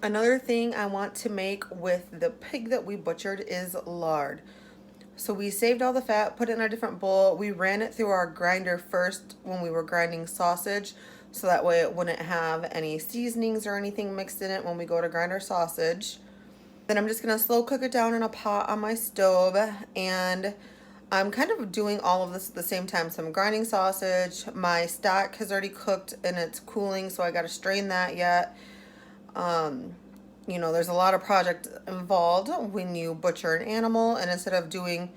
Another thing I want to make with the pig that we butchered is lard. So we saved all the fat, put it in a different bowl. We ran it through our grinder first when we were grinding sausage, so that way it wouldn't have any seasonings or anything mixed in it when we go to grind our sausage. Then I'm just gonna slow cook it down in a pot on my stove, and I'm kind of doing all of this at the same time. So I'm grinding sausage. My stock has already cooked and it's cooling, so I gotta strain that yet. You know, there's a lot of project involved when you butcher an animal, and instead of doing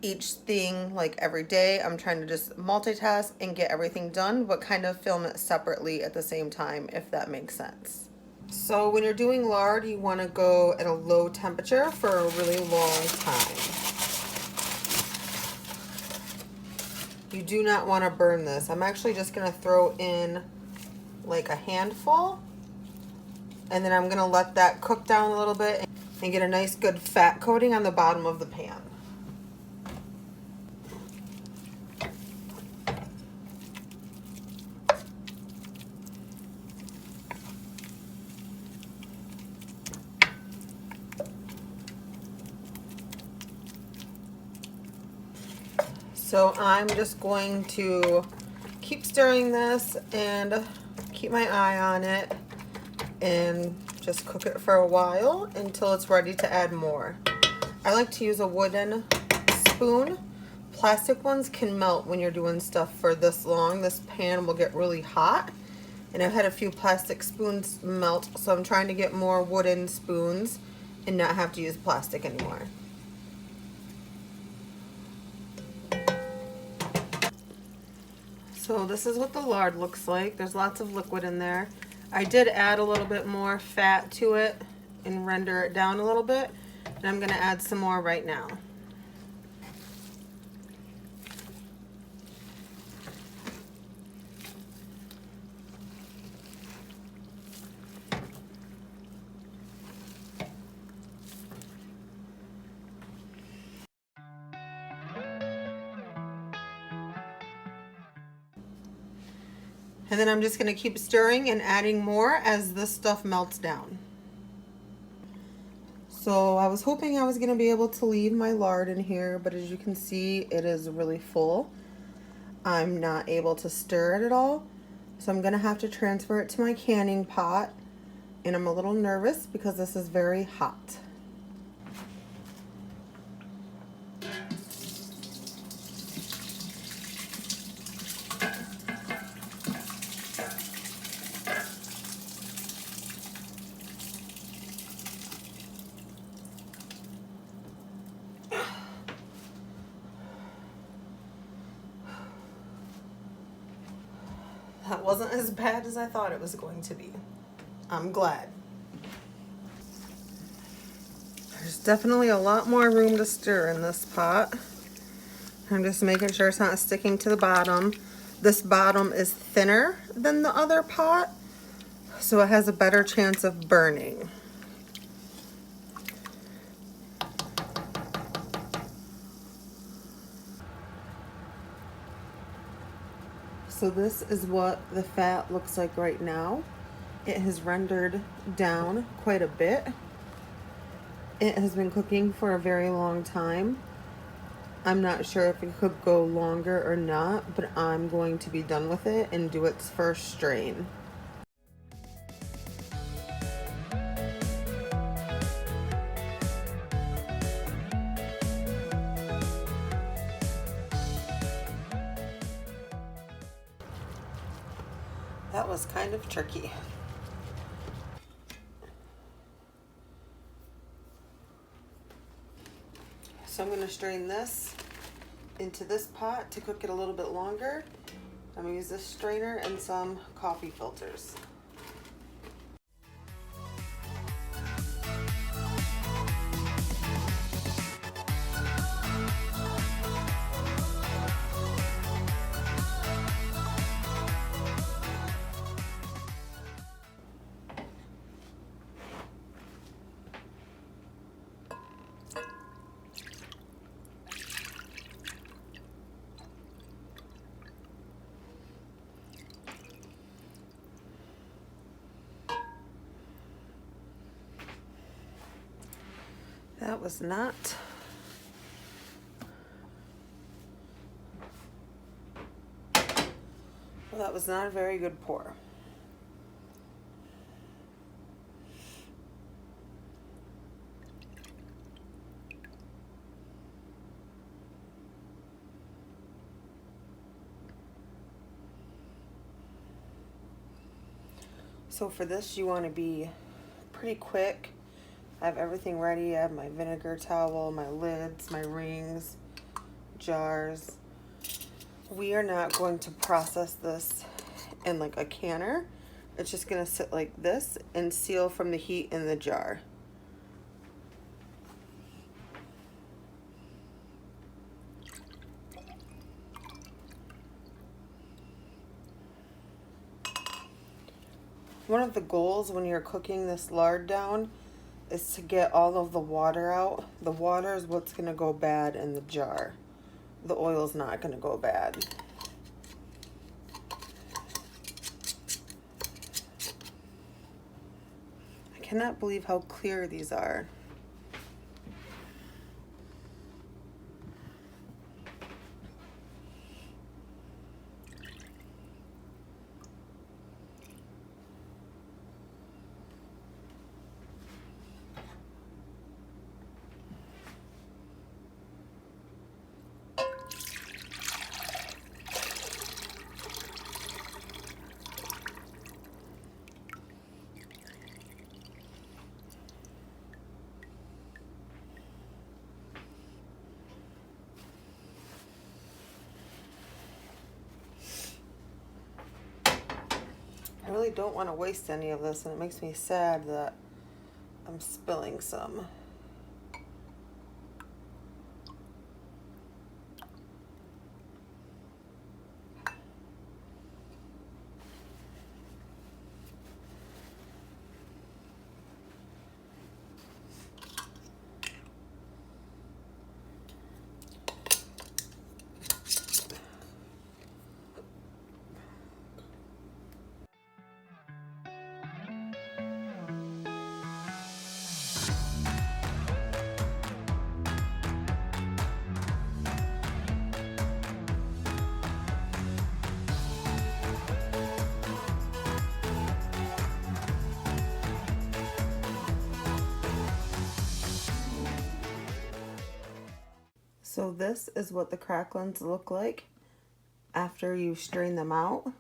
each thing like every day, I'm trying to just multitask and get everything done, but kind of film it separately at the same time, if that makes sense. So when you're doing lard, you want to go at a low temperature for a really long time. You do not want to burn this. I'm actually just going to throw in like a handful, and then I'm going to let that cook down a little bit and get a nice good fat coating on the bottom of the pan. So I'm just going to keep stirring this and keep my eye on it and just cook it for a while until it's ready to add more. I like to use a wooden spoon. Plastic ones can melt when you're doing stuff for this long. This pan will get really hot, and I've had a few plastic spoons melt, so I'm trying to get more wooden spoons and not have to use plastic anymore. So this is what the lard looks like. There's lots of liquid in there. I did add a little bit more fat to it and render it down a little bit, and I'm gonna add some more right now. And then I'm just gonna keep stirring and adding more as this stuff melts down. So I was hoping I was gonna be able to leave my lard in here, but as you can see, it is really full. I'm not able to stir it at all, so I'm gonna have to transfer it to my canning pot, and I'm a little nervous because this is very hot. That wasn't as bad as I thought it was going to be. I'm glad. There's definitely a lot more room to stir in this pot. I'm just making sure it's not sticking to the bottom. This bottom is thinner than the other pot, so it has a better chance of burning. So this is what the fat looks like right now. It has rendered down quite a bit. It has been cooking for a very long time. I'm not sure if it could go longer or not, but I'm going to be done with it and do its first strain. That was kind of tricky. So I'm going to strain this into this pot to cook it a little bit longer. I'm going to use this strainer and some coffee filters. That was not. Well, that was not a very good pour. So for this, you want to be pretty quick. I have everything ready. I have my vinegar towel, my lids, my rings, jars. We are not going to process this in like a canner. It's just going to sit like this and seal from the heat in the jar. One of the goals when you're cooking this lard down is to get all of the water out. The water is what's going to go bad in the jar. The oil's not going to go bad. I cannot believe how clear these are. I really don't want to waste any of this, and it makes me sad that I'm spilling some. So this is what the cracklings look like after you strain them out.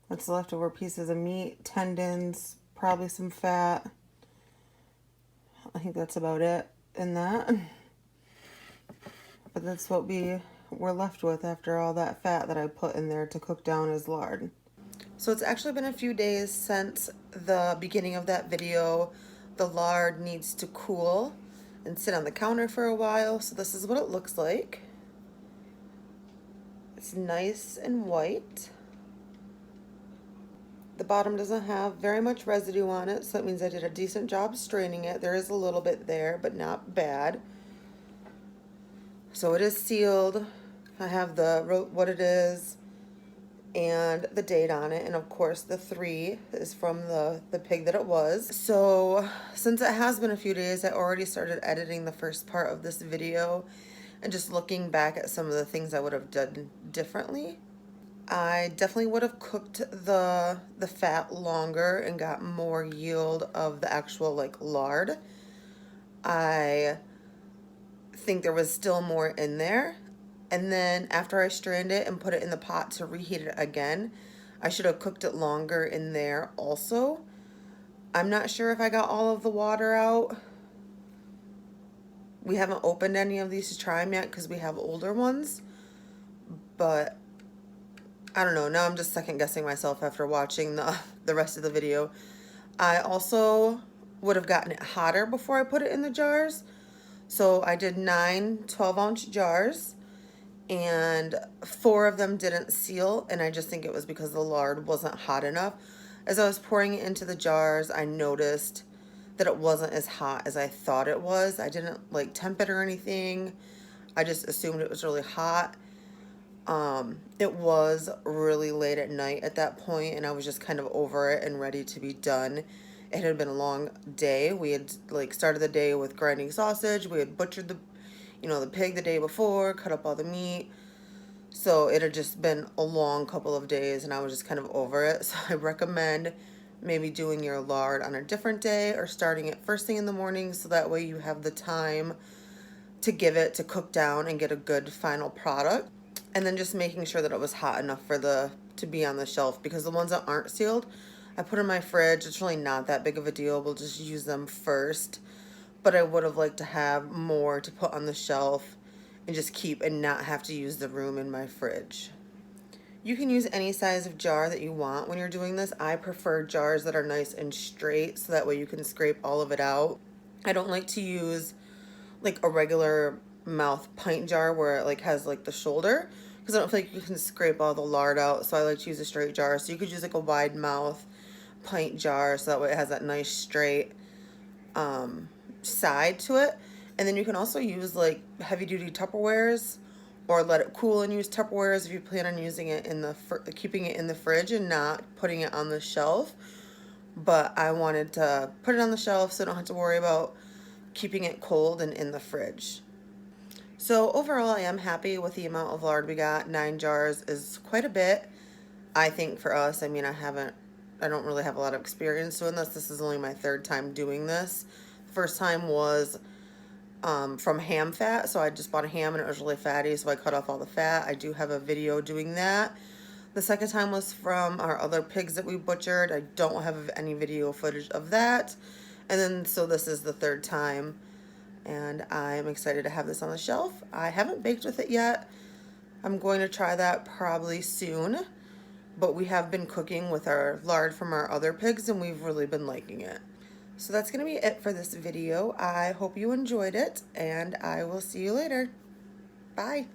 That's leftover pieces of meat, tendons, probably some fat. I think that's about it in that. But that's what we're left with after all that fat that I put in there to cook down as lard. So it's actually been a few days since the beginning of that video. The lard needs to cool and sit on the counter for a while. So this is what it looks like. It's nice and white. The bottom doesn't have very much residue on it, so that means I did a decent job straining it. There is a little bit there, but not bad. So it is sealed. I have what it is and the date on it, and of course the 3 is from the pig that it was. So since it has been a few days, I already started editing the first part of this video and just looking back at some of the things I would have done differently. I definitely would have cooked the fat longer and got more yield of the actual like lard. I think there was still more in there. And then after I strained it and put it in the pot to reheat it again, I should have cooked it longer in there also. I'm not sure if I got all of the water out. We haven't opened any of these to try them yet because we have older ones. But I don't know. Now I'm just second guessing myself after watching the rest of the video. I also would have gotten it hotter before I put it in the jars. So I did 9 12-ounce jars. And 4 of them didn't seal, and I just think it was because the lard wasn't hot enough. As I was pouring it into the jars, I noticed that it wasn't as hot as I thought it was. I didn't like temp it or anything. I just assumed it was really hot. It was really late at night at that point, and I was just kind of over it and ready to be done. it had been a long day. We had like started the day with grinding sausage. We had butchered the pig the day before, cut up all the meat. So it had just been a long couple of days and I was just kind of over it. So I recommend maybe doing your lard on a different day or starting it first thing in the morning so that way you have the time to give it to cook down and get a good final product. And then just making sure that it was hot enough to be on the shelf, because the ones that aren't sealed, I put in my fridge. It's really not that big of a deal. We'll just use them first. But I would have liked to have more to put on the shelf and just keep and not have to use the room in my fridge. You can use any size of jar that you want when you're doing this. I prefer jars that are nice and straight so that way you can scrape all of it out. I don't like to use like a regular mouth pint jar where it like has like the shoulder, because I don't feel like you can scrape all the lard out. So I like to use a straight jar. So you could use like a wide mouth pint jar so that way it has that nice straight side to it. And then you can also use like heavy duty Tupperwares or let it cool and use Tupperwares if you plan on using it keeping it in the fridge and not putting it on the shelf. But I wanted to put it on the shelf so I don't have to worry about keeping it cold and in the fridge. So overall, I am happy with the amount of lard we got. 9 jars is quite a bit, I think, for us. I mean, I don't really have a lot of experience doing this. This is only my 3rd time doing this. The first time was from ham fat, so I just bought a ham and it was really fatty, so I cut off all the fat. I do have a video doing that. The second time was from our other pigs that we butchered. I don't have any video footage of that. And then, so this is the 3rd time, and I'm excited to have this on the shelf. I haven't baked with it yet. I'm going to try that probably soon, but we have been cooking with our lard from our other pigs, and we've really been liking it. So that's going to be it for this video. I hope you enjoyed it, and I will see you later. Bye.